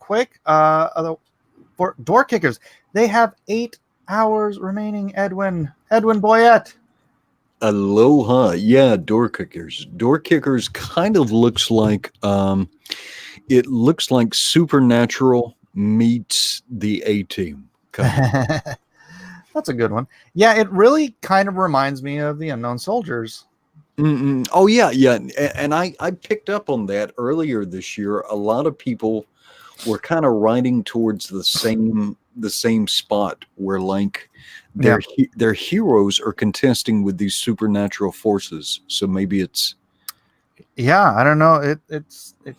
quick. For Door Kickers, they have 8 hours remaining. Edwin Boyette. Aloha. Yeah, Door Kickers. Door Kickers kind of looks like it looks like Supernatural meets the A-Team. That's a good one. Yeah, it really kind of reminds me of the Unknown Soldiers. Oh yeah, yeah, and I picked up on that earlier this year. A lot of people were kind of riding towards the same spot where like their heroes are contesting with these supernatural forces. So maybe it's I don't know. It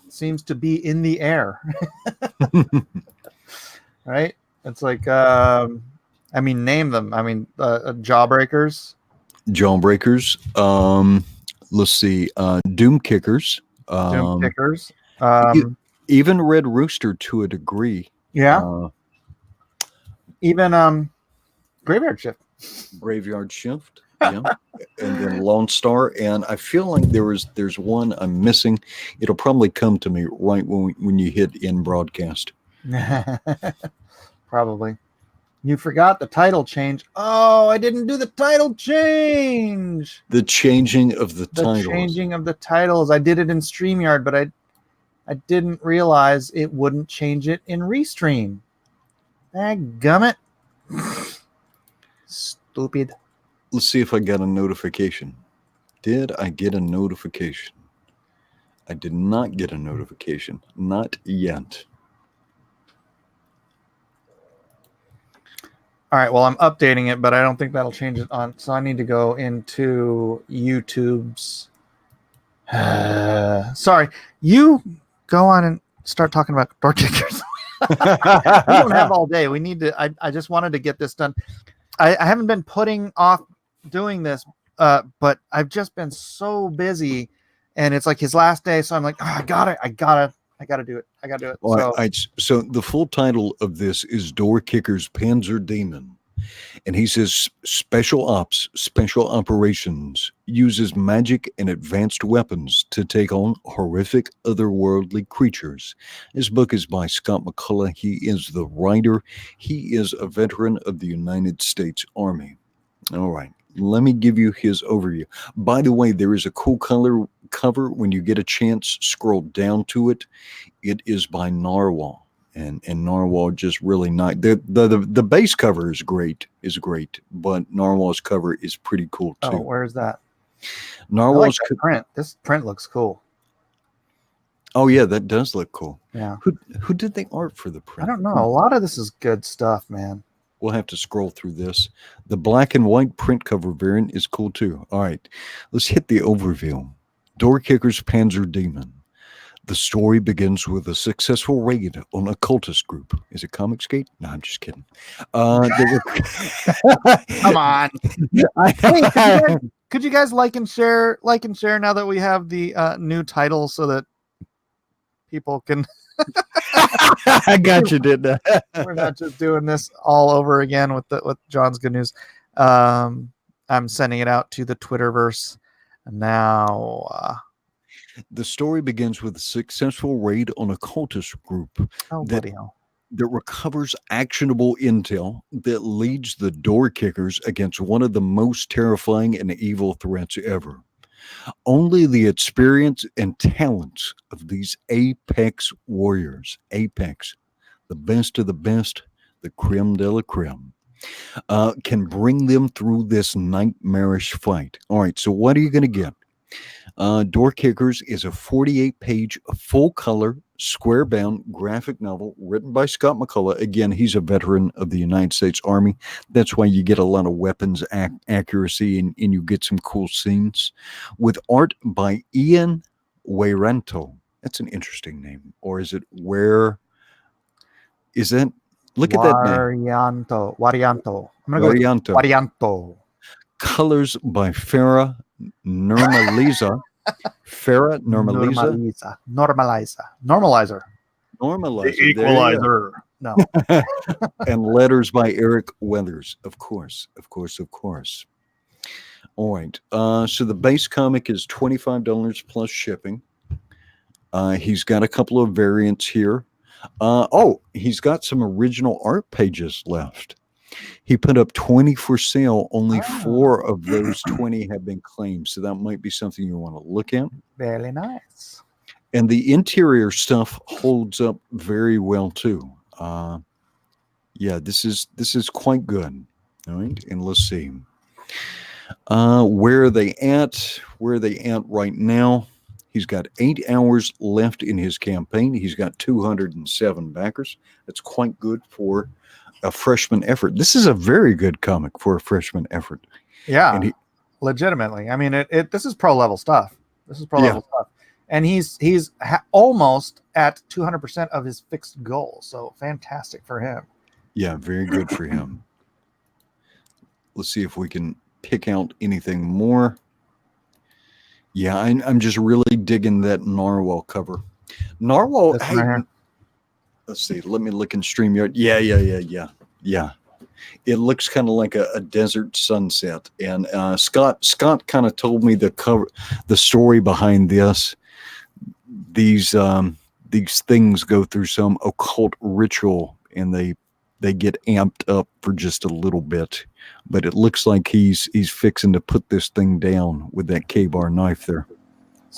seems to be in the air, right? It's like I mean, name them. I mean, Jawbreakers. Let's see, Doom Kickers, Doom Kickers. even Red Rooster to a degree. Yeah. Even Graveyard Shift. Graveyard Shift. Yeah. And then Lone Star. And I feel like there's one I'm missing. It'll probably come to me right when you hit in broadcast. Probably. You forgot the title change. Oh, I didn't do the title change. The changing of the titles. The changing of the titles. I did it in StreamYard, but I didn't realize it wouldn't change it in Restream. Dadgummit. Stupid. Let's see if I got a notification. Did I get a notification? I did not get a notification. Not yet. All right, well, I'm updating it, but I don't think that'll change it on. So I need to go into YouTube's. Sorry, you go on and start talking about Door Kickers. We don't have all day. We need to. I just wanted to get this done. I haven't been putting off doing this, but I've just been so busy, and it's like his last day. So I'm like, I gotta do it. I gotta do it. Well, so the full title of this is Door Kickers Panzer Demon. And he says special operations, uses magic and advanced weapons to take on horrific otherworldly creatures. This book is by Scott McCullough. He is the writer. He is a veteran of the United States Army. All right. Let me give you his overview. By the way, there is a cool cover. When you get a chance, scroll down to it. It is by Narwhal, and Narwhal just really nice. The base cover is great, but Narwhal's cover is pretty cool too. Oh, where's that? Narwhal's print. This print looks cool. Oh yeah, that does look cool. Yeah. Who did the art for the print? I don't know. A lot of this is good stuff, man. We'll have to scroll through this. The black and white print cover variant is cool too. All right, let's hit the overview. Door Kickers Panzer Demon. The story begins with a successful raid on a cultist group. Is it Comicsgate? No, I'm just kidding. Come on. Could you guys like and share now that we have the new title so that people can I got you, didn't I? We're not just doing this all over again with John's good news. I'm sending it out to the Twitterverse now. The story begins with a successful raid on a cultist group that recovers actionable intel that leads the Door Kickers against one of the most terrifying and evil threats ever. Only the experience and talents of these apex warriors, the best of the best, the creme de la creme, can bring them through this nightmarish fight. All right, so what are you going to get? Door Kickers is a 48-page, full-color, square-bound graphic novel written by Scott McCullough. Again, he's a veteran of the United States Army. That's why you get a lot of weapons accuracy and you get some cool scenes. With art by Ian Waranto. That's an interesting name. Or is it where? Is that? Look at that name. Warianto. I'm going to go with Warianto. Colors by Farah Normaliza. Farah Normaliza. Normalizer. The equalizer. No. And letters by Eric Weathers. Of course. All right. So the base comic is $25 plus shipping. He's got a couple of variants here. Oh, he's got some original art pages left. He put up 20 for sale. Only 4 of those 20 have been claimed. So that might be something you want to look at. Very nice. And the interior stuff holds up very well too. Yeah, this is quite good. All right, and let's see. Where are they at? Where are they at right now? He's got 8 hours left in his campaign. He's got 207 backers. That's quite good for a freshman effort. This is a very good comic for a freshman effort. Yeah, and legitimately. I mean, this is pro level stuff. This is pro level stuff, and he's almost at 200% of his fixed goal. So fantastic for him. Yeah, very good for him. Let's see if we can pick out anything more. Yeah, I'm just really digging that Narwhal cover. Narwhal. Hey, let's see. Let me look in StreamYard. Yeah. It looks kind of like a desert sunset. And Scott kind of told me the story behind this. These things go through some occult ritual, and they get amped up for just a little bit. But it looks like he's fixing to put this thing down with that K-bar knife there.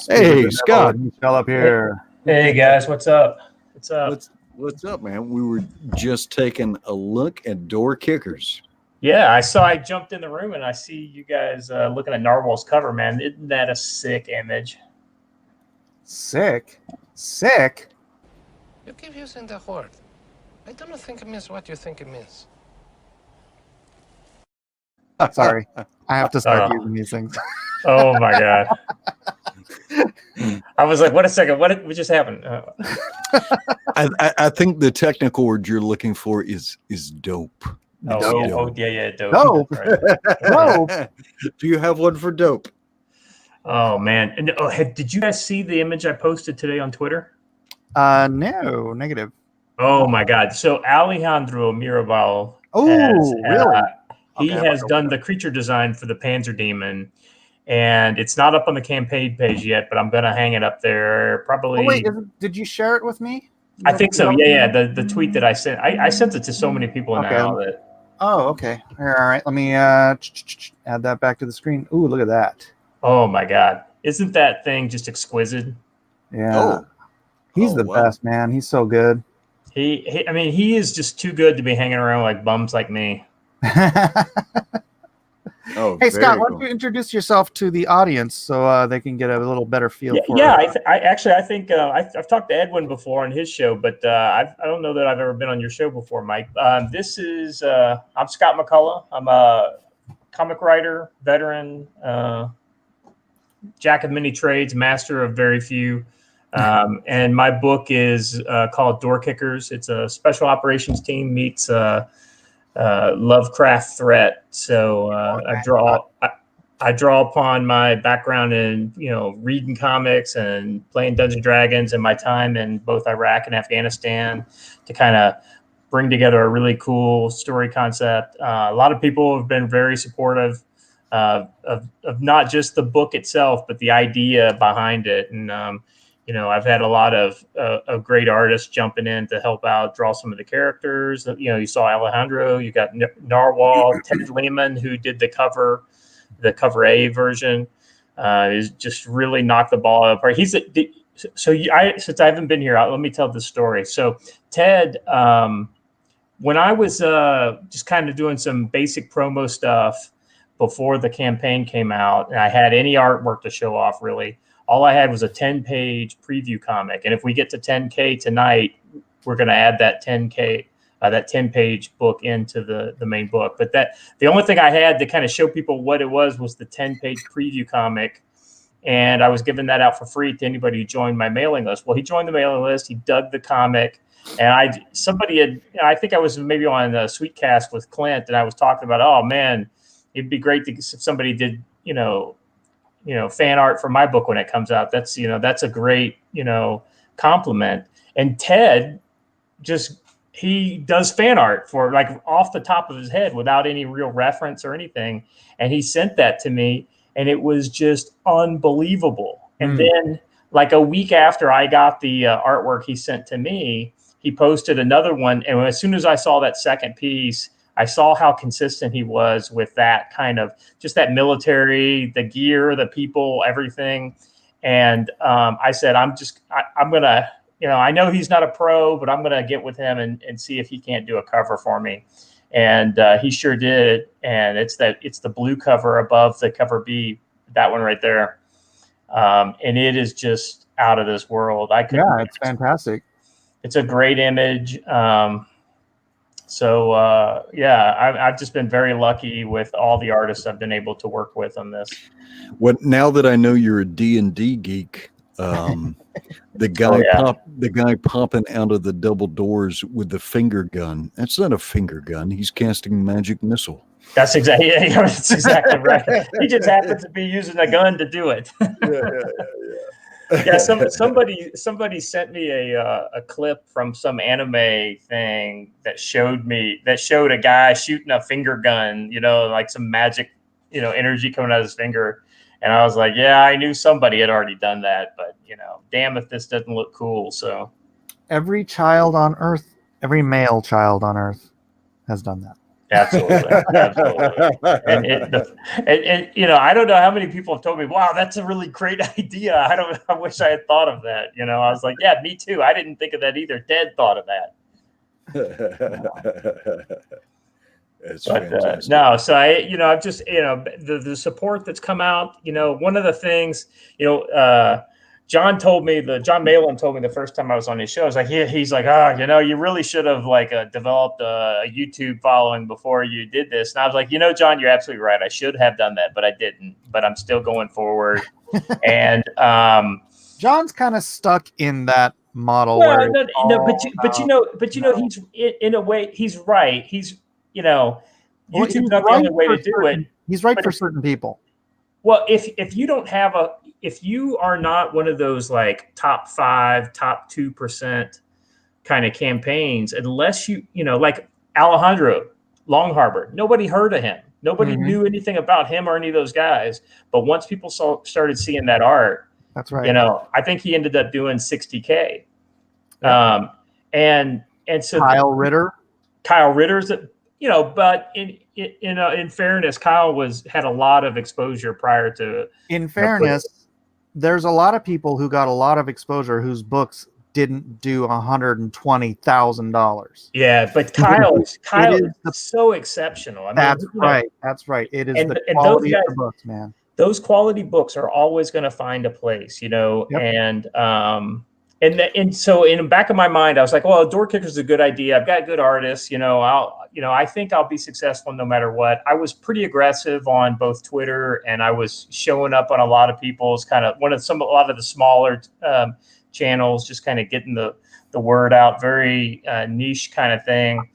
Hey, Scott. He fell up here. Hey guys, what's up? What's up? What's up, man? We were just taking a look at Door Kickers. Yeah, I jumped in the room and I see you guys looking at Narwhal's cover, man. Isn't that a sick image? Sick? You keep using the word. I don't think it means what you think it means. Sorry. I have to start using these things. Oh my God. I was like, what a second. What just happened? I think the technical word you're looking for is dope. Dope. Yeah, dope. Dope. Right. Dope. Do you have one for dope? Oh man. And, did you guys see the image I posted today on Twitter? No, negative. Oh my God. So Alejandro Mirabal really? He has done the creature design for the Panzer Demon, and it's not up on the campaign page yet, but I'm going to hang it up there probably. Oh, wait, did you share it with me? I think so. Yeah. The tweet that I sent, I sent it to so many people now that. Oh, okay. All right. Let me add that back to the screen. Ooh, look at that. Oh my God. Isn't that thing just exquisite? Yeah. He's the best, man. He's so good. I mean, he is just too good to be hanging around like bums like me. Hey Scott, why don't you introduce yourself to the audience so they can get a little better feel for it? I think I've talked to Edwin before on his show, but I don't know that I've ever been on your show before, Mike. This is I'm Scott McCullough. I'm a comic writer, veteran, jack of many trades, master of very few. And my book is called Door Kickers. It's a special operations team meets Lovecraft threat. So I draw upon my background in reading comics and playing Dungeons and Dragons and my time in both Iraq and Afghanistan to kind of bring together a really cool story concept. A lot of people have been very supportive of not just the book itself, but the idea behind it. And I've had a lot of great artists jumping in to help out, draw some of the characters. You saw Alejandro, you got Narwhal, Ted Lehman, who did the cover A version, is just really knocked the ball out of the park. Since I haven't been here, let me tell the story. So Ted, when I was just kind of doing some basic promo stuff before the campaign came out, and I had any artwork to show off really. All I had was a 10-page preview comic. And if we get to 10K tonight, we're going to add that 10-page book into the main book. But the only thing I had to kind of show people what it was the 10-page preview comic. And I was giving that out for free to anybody who joined my mailing list. Well, he joined the mailing list. He dug the comic. And I think I was maybe on a Sweetcast with Clint, and I was talking about, oh man, it'd be great if somebody did, fan art for my book when it comes out. That's a great compliment. And Ted he does fan art for like off the top of his head without any real reference or anything, and he sent that to me, and it was just unbelievable. And then like a week after I got the artwork he sent to me, he posted another one. And as soon as I saw that second piece, I saw how consistent he was with that kind of just that military, the gear, the people, everything. And I said, I'm going to, I know he's not a pro, but I'm going to get with him and see if he can't do a cover for me. And he sure did. And it's the blue cover above the cover B, that one right there. And it is just out of this world. It's fantastic. It's a great image. I've just been very lucky with all the artists I've been able to work with on this. Now that I know you're a D&D geek, the guy popping out of the double doors with the finger gun. That's not a finger gun. He's casting magic missile. That's exactly right. He just happens to be using a gun to do it. Yeah, somebody sent me a clip from some anime thing that showed a guy shooting a finger gun, like some magic, energy coming out of his finger. And I was like, yeah, I knew somebody had already done that, but damn if this doesn't look cool. So every child on Earth, every male child on Earth has done that. Absolutely. And I don't know how many people have told me, wow, that's a really great idea. I wish I had thought of that. I was like, yeah, me too. I didn't think of that either. Ted thought of that. Fantastic. No, so I've just, the support that's come out, one of the things, John Malin told me the first time I was on his show, he's like, you really should have developed a YouTube following before you did this. And I was like, John, you're absolutely right. I should have done that, but I didn't, but I'm still going forward. And, John's kind of stuck in that model. Well, but he's in a way, he's right. He's, YouTube's not the only way to do it. He's right for certain people. Well, if you don't have if you are not one of those like top 5, top 2% kind of campaigns, unless like Alejandro Long Harbor, nobody heard of him. Nobody knew anything about him or any of those guys. But once people started seeing that art, that's right. I think he ended up doing 60K. Yep. And so Kyle Ritter's, but in fairness, Kyle had a lot of exposure prior to. In fairness, there's a lot of people who got a lot of exposure whose books didn't do $120,000. Yeah, but Kyle is so exceptional. I mean, that's right. It is the quality of the books, man. Those quality books are always going to find a place, Yep. And so in the back of my mind, I was like, well, Door Kickers is a good idea. I've got good artists, I think I'll be successful no matter what. I was pretty aggressive on both Twitter, and I was showing up on a lot of people's kind of a lot of the smaller channels, just kind of getting the word out, very niche kind of thing.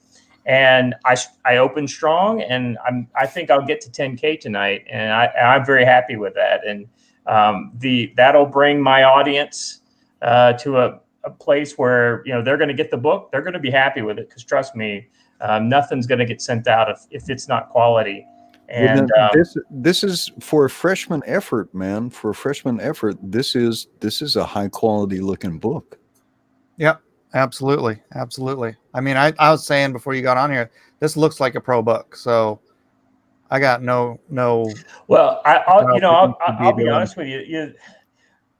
And I opened strong, and I think I'll get to 10K tonight, and I'm very happy with that. And that'll bring my audience to a place where they're going to get the book, they're going to be happy with it, because trust me, nothing's going to get sent out if it's not quality. And this is for a freshman effort, man. For a freshman effort, this is a high quality looking book. Yep, absolutely. I mean, I was saying before you got on here, this looks like a pro book, so I got no. Well, I'll be honest with you.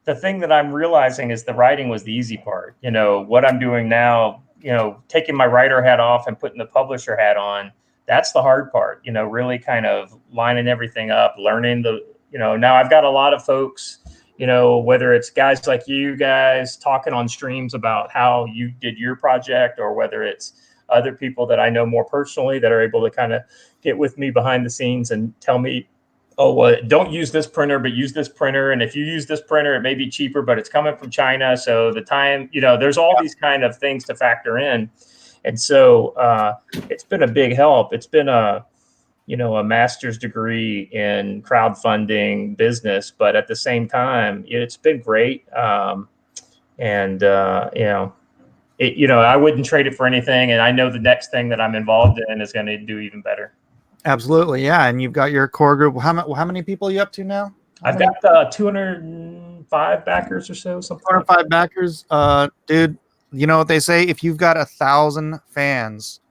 The thing that I'm realizing is the writing was the easy part. What I'm doing now, taking my writer hat off and putting the publisher hat on, that's the hard part, really kind of lining everything up, learning now I've got a lot of folks, whether it's guys like you guys talking on streams about how you did your project, or whether it's other people that I know more personally that are able to kind of get with me behind the scenes and tell me, oh, well, don't use this printer, but use this printer. And if you use this printer, it may be cheaper, but it's coming from China. So the time, there's all these kind of things to factor in. And so it's been a big help. It's been a master's degree in crowdfunding business, but at the same time, it's been great. I wouldn't trade it for anything. And I know the next thing that I'm involved in is going to do even better. Absolutely, yeah. And you've got your core group. How many people are you up to now? I've got 205 backers or so. 205 backers. Dude, you know what they say? If you've got 1,000 fans,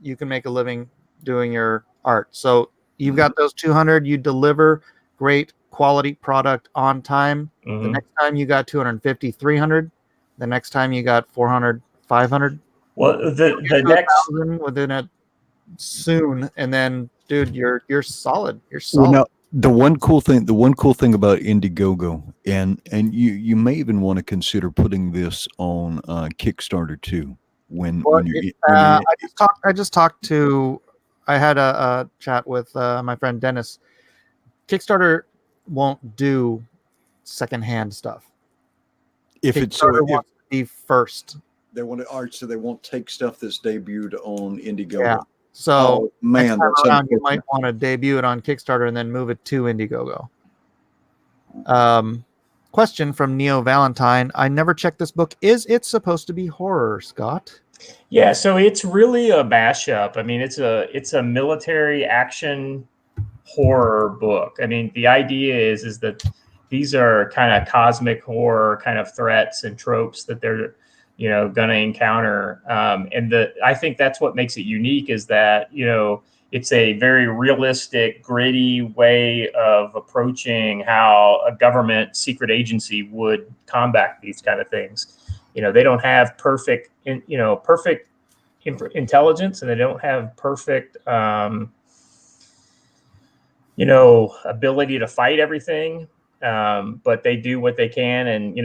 you can make a living doing your art. So you've got those 200, you deliver great quality product on time. The next time you got 250, 300. The next time you got 400, 500. Well, the next within a soon, and then dude, you're solid. You're Well, solid. now, the one cool thing about Indiegogo, and you may even want to consider putting this on Kickstarter too. I just talked to. I had a chat with my friend Dennis. Kickstarter won't do secondhand stuff. If Kickstarter it's so, if wants to be first. they want to art, so they won't take stuff that's debuted on Indiegogo. Yeah. So oh man, next time around, you might want to debut it on Kickstarter and then move it to Indiegogo. Question from Neo Valentine. I never checked this book. Is it supposed to be horror, Scott? Yeah, so it's really a mashup. I mean, it's a military action horror book. I mean, the idea is that these are kind of cosmic horror kind of threats and tropes that they're going to encounter. And I think that's what makes it unique is that it's a very realistic, gritty way of approaching how a government secret agency would combat these kind of things. They don't have perfect intelligence, and they don't have perfect ability to fight everything, but they do what they can. And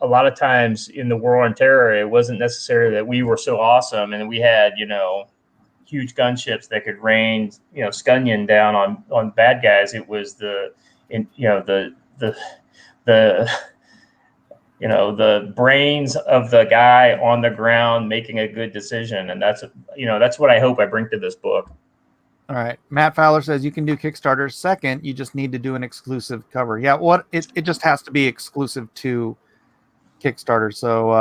a lot of times in the war on terror, it wasn't necessarily that we were so awesome and we had huge gunships that could rain scunion down on bad guys. It was the brains of the guy on the ground making a good decision. And that's what I hope I bring to this book. All right. Matt Fowler says you can do Kickstarter. Second, you just need to do an exclusive cover. Yeah, it just has to be exclusive to Kickstarter. So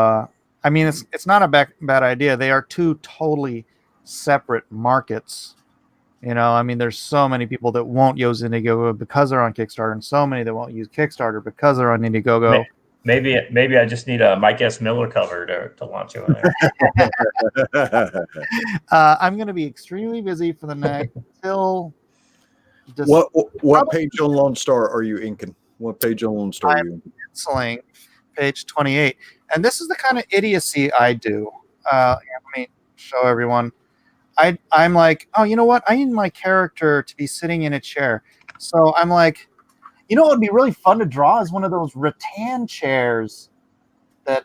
I mean, it's not a bad idea. They are two totally separate markets. I mean, there's so many people that won't use Indiegogo because they're on Kickstarter, and so many that won't use Kickstarter because they're on Indiegogo. Maybe I just need a Mike S. Miller cover to launch it on there. I'm going to be extremely busy for the next until. What page on Lone Star are you inking? What page on Lone Star are you inking? Penciling page 28, and this is the kind of idiocy I do. Let me show everyone. I'm like, oh, you know what? I need my character to be sitting in a chair, so I'm like. What would be really fun to draw is one of those rattan chairs that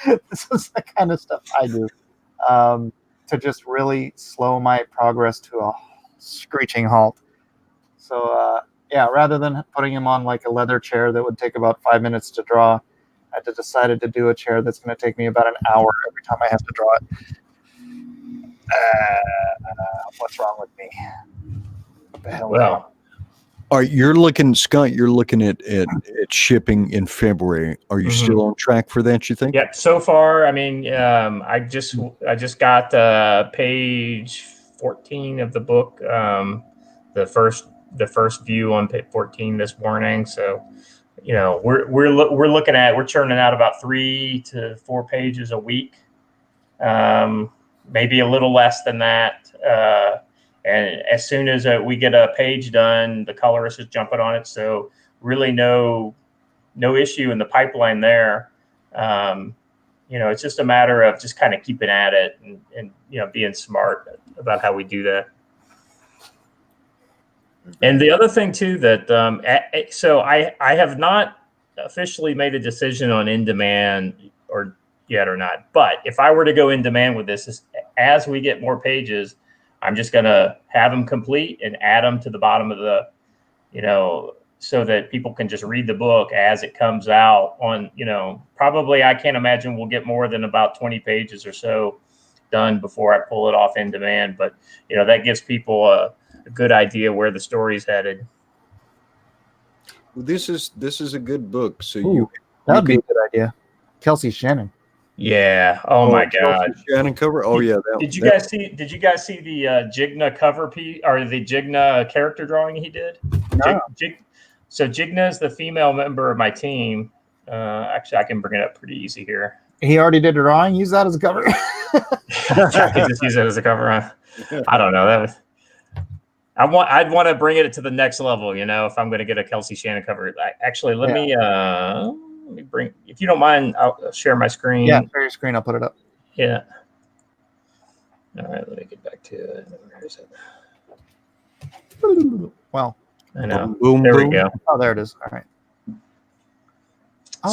this is the kind of stuff I do to just really slow my progress to a screeching halt. So, rather than putting him on like a leather chair that would take about 5 minutes to draw, I just decided to do a chair that's going to take me about an hour every time I have to draw it. What's wrong with me? What the hell? Well. All right, you're looking at shipping in February. Are you still on track for that, you think? Yeah, so far, I mean, I just got page 14 of the book, the first view on page 14 this morning. So, we're churning out about 3 to 4 pages a week, maybe a little less than that. And as soon as we get a page done, the colorist is jumping on it. So really no issue in the pipeline there. It's just a matter of just kind of keeping at it and being smart about how we do that. And the other thing too that so I have not officially made a decision on in demand or not. But if I were to go in demand with this, as we get more pages, I'm just going to have them complete and add them to the bottom of the, so that people can just read the book as it comes out on, probably I can't imagine we'll get more than about 20 pages or so done before I pull it off in demand. But, that gives people a good idea where the story's headed. Well, this is a good book. So that would be a good idea. Kelsey Shannon. Yeah. Oh my God. Shannon cover. Oh yeah. Did you guys see the Jigna cover piece or the Jigna character drawing he did? No. So Jigna is the female member of my team, Actually, I can bring it up pretty easy here. He already did a drawing. Use that as a cover. I could just use it as a cover. I don't know. That was. I'd want to bring it to the next level. You know, if I'm going to get a Kelsey Shannon cover. Actually, let me bring. If you don't mind, I'll share my screen. Yeah, share your screen. I'll put it up. Yeah. All right. Let me get back to it. Where is it? Well, I know. Boom, boom, There boom. we go. oh, there it is. All right.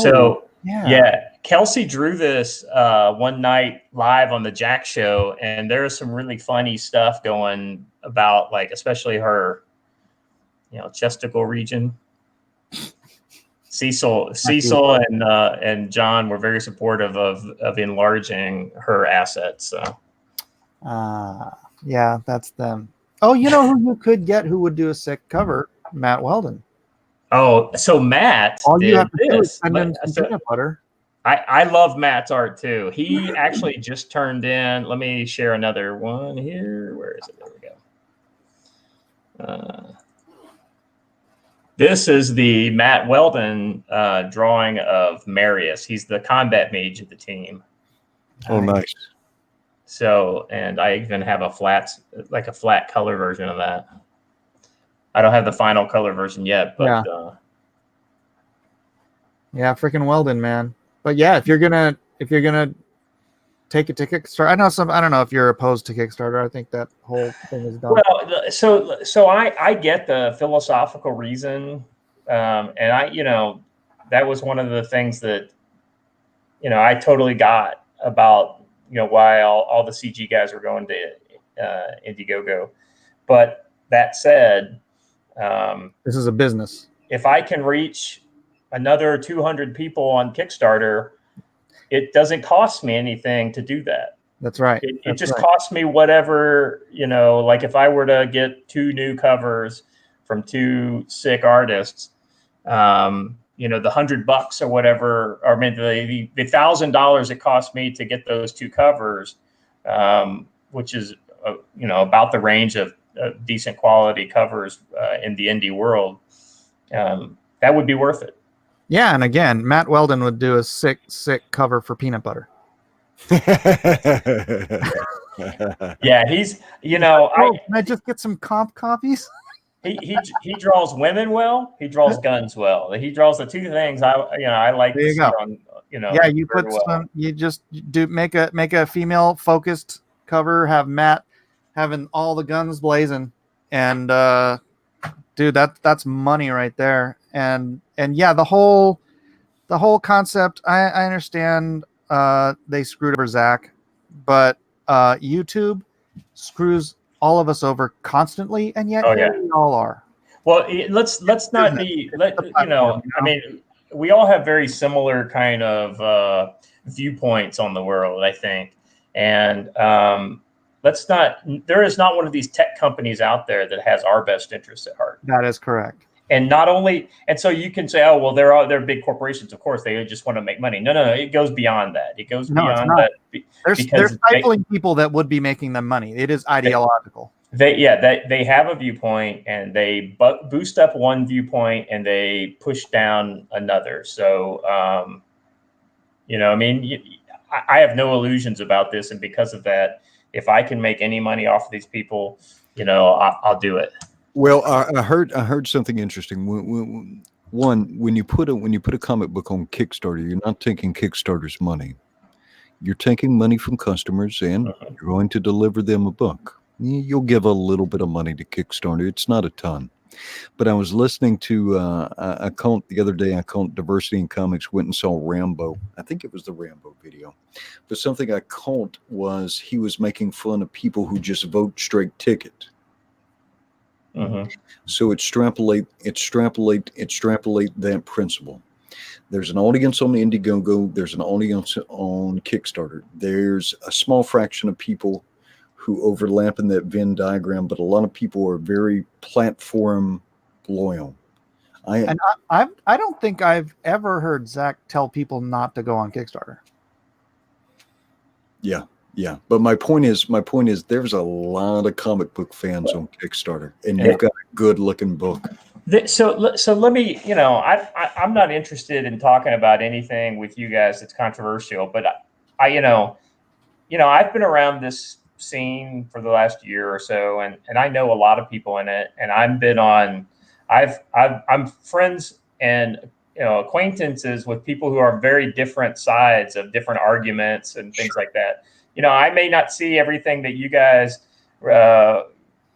So yeah, Kelsey drew this one night live on the Jack Show, and there's some really funny stuff going about, like especially her, chesticle region. Cecil and John were very supportive of enlarging her assets. So. Yeah, that's them. Oh, you know who you could get who would do a sick cover? Matt Weldon. Oh, so Matt All did you have to do is this. send him some peanut butter. I love Matt's art too. He actually just turned in. Let me share another one here. Where is it? There we go. This is the Matt Weldon drawing of Marius. He's the combat mage of the team. Oh, nice. So, and I even have a flat color version of that. I don't have the final color version yet, but yeah, freaking Weldon, man. But yeah, if you're gonna take it to Kickstarter, I don't know if you're opposed to Kickstarter. I think that whole thing is done. Well, so I get the philosophical reason, and that was one of the things that I totally got about why all the CG guys were going to Indiegogo. But that said, this is a business. If I can reach another 200 people on Kickstarter, it doesn't cost me anything to do that. That's right. It just costs me whatever, like if I were to get 2 new covers from 2 sick artists, the $100 or whatever, or maybe the $1,000 it cost me to get those 2 covers, which is, about the range of decent quality covers in the indie world, that would be worth it. Yeah, and again, Matt Weldon would do a sick cover for peanut butter. Yeah, he's can I just get some comp copies? He draws women well. He draws guns well. He draws the 2 things I like to see on. Yeah, you put some. You just make a female focused cover. Have Matt having all the guns blazing, and dude, that's money right there. And yeah, the whole concept. I understand. They screwed over Zach, but YouTube screws all of us over constantly, and yet here we all are. Well, let's not be. I mean, we all have very similar kind of viewpoints on the world, I think, and let's not. There is not one of these tech companies out there that has our best interests at heart. That is correct. And not only, and so you can say, oh, well, they're big corporations. Of course, they just want to make money. No. It goes beyond that. It goes beyond that. They're stifling people that would be making them money. It is ideological. They have a viewpoint, and they boost up one viewpoint, and they push down another. So, I have no illusions about this, and because of that, if I can make any money off of these people, I'll do it. Well, I heard something interesting. When you put a comic book on Kickstarter, you're not taking Kickstarter's money. You're taking money from customers, and you're going to deliver them a book. You'll give a little bit of money to Kickstarter. It's not a ton. But I was listening to a count the other day. I caught Diversity in Comics went and saw Rambo. I think it was the Rambo video. But something I caught was he was making fun of people who just vote straight ticket. So extrapolate that principle. There's an audience on the Indiegogo. There's an audience on Kickstarter. There's a small fraction of people who overlap in that Venn diagram, but a lot of people are very platform loyal. I don't think I've ever heard Zach tell people not to go on Kickstarter. Yeah. But my point is, there's a lot of comic book fans on Kickstarter, and you've got a good looking book. So let me, I'm not interested in talking about anything with you guys that's controversial, but I've been around this scene for the last year or so, and I know a lot of people in it, and I'm friends and acquaintances with people who are very different sides of different arguments and things like that. I may not see everything that you guys uh,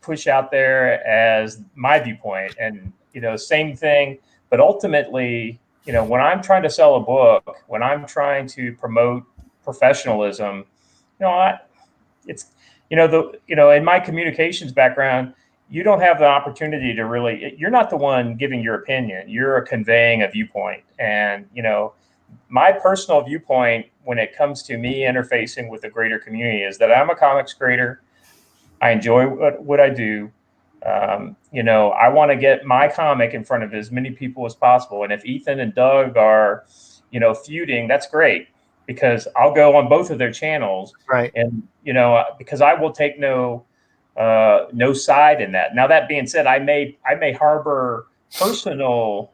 push out there as my viewpoint, and same thing. But ultimately, when I'm trying to sell a book, when I'm trying to promote professionalism, I it's in my communications background, you don't have the opportunity to really, you're not the one giving your opinion, you're conveying a viewpoint. And my personal viewpoint when it comes to me interfacing with the greater community is that I'm a comics creator. I enjoy what I do. I want to get my comic in front of as many people as possible. And if Ethan and Doug are, feuding, that's great, because I'll go on both of their channels. Right. And, because I will take no side in that. Now, that being said, I may harbor personal,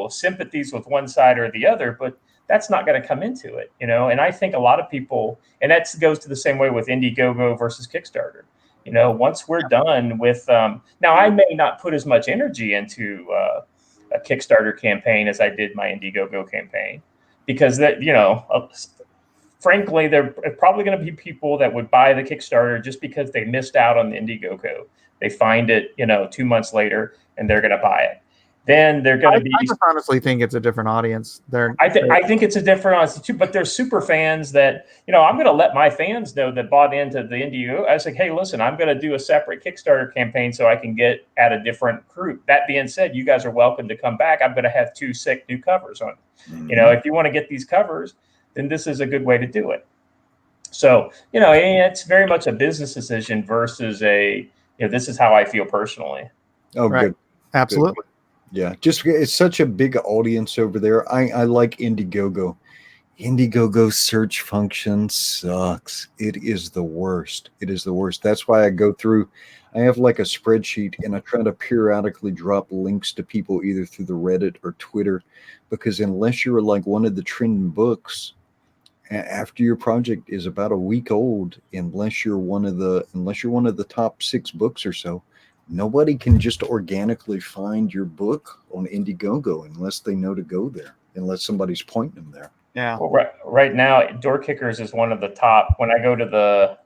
sympathies with one side or the other, but that's not going to come into it, and I think a lot of people, and that goes to the same way with Indiegogo versus Kickstarter. Once we're done with, now I may not put as much energy into a Kickstarter campaign as I did my Indiegogo campaign, because that, frankly, there are probably going to be people that would buy the Kickstarter just because they missed out on the Indiegogo. They find it, 2 months later, and they're going to buy it. Then they're going to be. I just honestly think it's a different audience. I think it's a different audience too. But there's super fans that I'm going to let my fans know that bought into the Indiegogo. I was like, hey, listen, I'm going to do a separate Kickstarter campaign so I can get at a different group. That being said, you guys are welcome to come back. I'm going to have 2 sick new covers on. Mm-hmm. If you want to get these covers, then this is a good way to do it. So, it's very much a business decision versus this is how I feel personally. Oh, right. Good. Absolutely. Good. Yeah. Just, it's such a big audience over there. I like Indiegogo. Indiegogo search function sucks. It is the worst. It is the worst. That's why I have like a spreadsheet, and I try to periodically drop links to people either through the Reddit or Twitter, because unless you're like one of the trending books, after your project is about a week old, unless you're one of the top 6 books or so, nobody can just organically find your book on Indiegogo unless they know to go there, unless somebody's pointing them there. Yeah. Well, right now, DoorKickers is one of the top. When I go to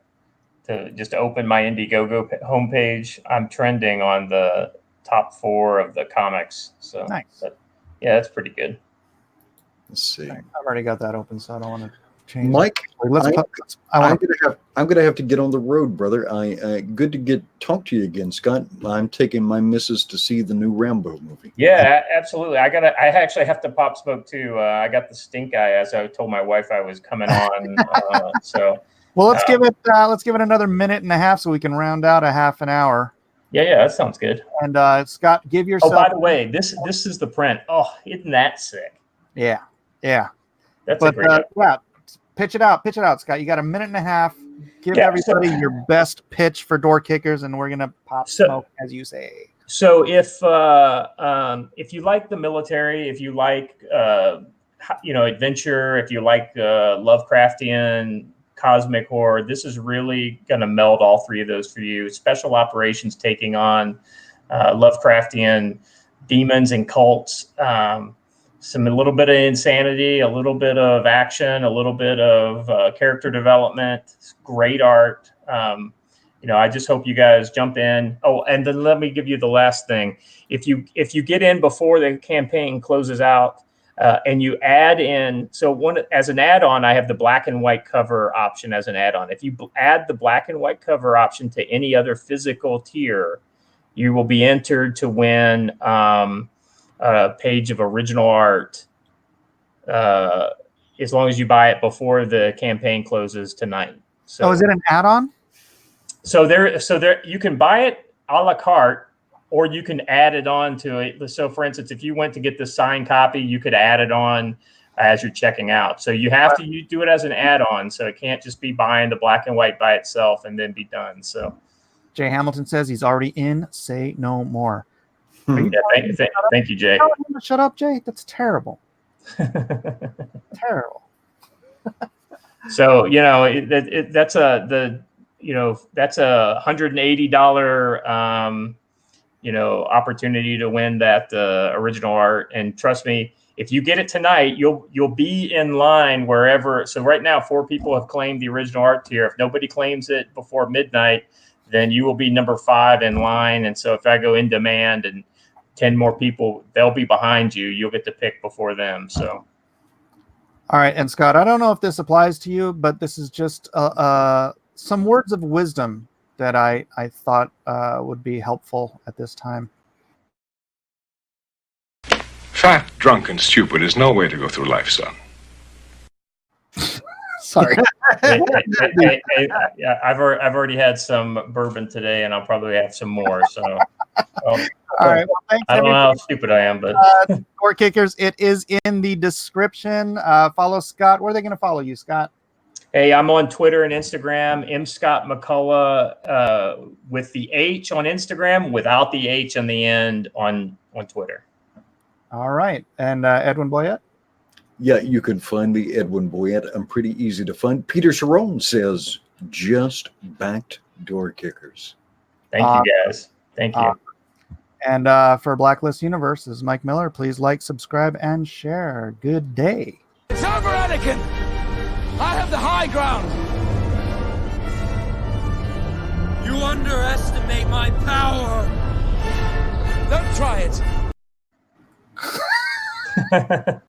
just open my Indiegogo homepage, I'm trending on the top 4 of the comics. So nice. Yeah, that's pretty good. Let's see. I've already got that open, so I don't want to change. Mike, I'm gonna have to get on the road, brother. Good to talk to you again, Scott. I'm taking my missus to see the new Rambo movie. Yeah, absolutely. I actually have to pop smoke too. I got the stink eye, as I told my wife I was coming on. So well, let's give it another minute and a half so we can round out a half an hour. Yeah, that sounds good. And Scott, give yourself. Oh, by the way, this is the print. Oh, isn't that sick? Yeah. That's a great. Yeah, pitch it out, Scott. You got a minute and a half. Give everybody your best pitch for Door Kickers, and we're gonna pop smoke, as you say. So if you like the military, if you like adventure, if you like Lovecraftian cosmic horror, this is really going to meld all 3 of those for you. Special operations taking on Lovecraftian demons and cults. A little bit of insanity, a little bit of action, a little bit of character development, great art. I just hope you guys jump in. Oh, and then let me give you the last thing. If you get in before the campaign closes out, and you add in, as an add-on, I have the black and white cover option as an add-on. If you add the black and white cover option to any other physical tier, you will be entered to win a page of original art, as long as you buy it before the campaign closes tonight. So, is it an add-on? So there, you can buy it a la carte, or you can add it on to it. So, for instance, if you went to get the signed copy, you could add it on as you're checking out. So you have to do it as an add-on. So it can't just be buying the black and white by itself and then be done. So Jay Hamilton says he's already in. Say no more. Thank you, Jay. Telling him to shut up, Jay? That's terrible. Terrible. So that's a $180 opportunity to win that original art. And trust me, if you get it tonight, you'll be in line wherever. So right now, 4 people have claimed the original art tier. If nobody claims it before midnight, then you will be number 5 in line. And so if I go in demand and 10 more people, they'll be behind you. You'll get to pick before them. So. All right. And Scott, I don't know if this applies to you, but this is just some words of wisdom that I thought would be helpful at this time. Fat, drunk, and stupid is no way to go through life, son. Sorry. Yeah, I've already had some bourbon today, and I'll probably have some more. So, all right. Well, thanks. I don't know how stupid I am, but Door Kickers, it is in the description. Follow Scott. Where are they going to follow you, Scott? Hey, I'm on Twitter and Instagram. MScottMcCullough with the H on Instagram, without the H on the end on Twitter. All right. And Edwin Boyette? Yeah, you can find me, Edwin Boyette. I'm pretty easy to find. Peter Cerrone says, just backed Door Kickers. Thank you, guys. Thank you. And for Blacklist Universe, this is Mike Miller. Please like, subscribe, and share. Good day. It's over, Anakin! I have the high ground! You underestimate my power! Don't try it!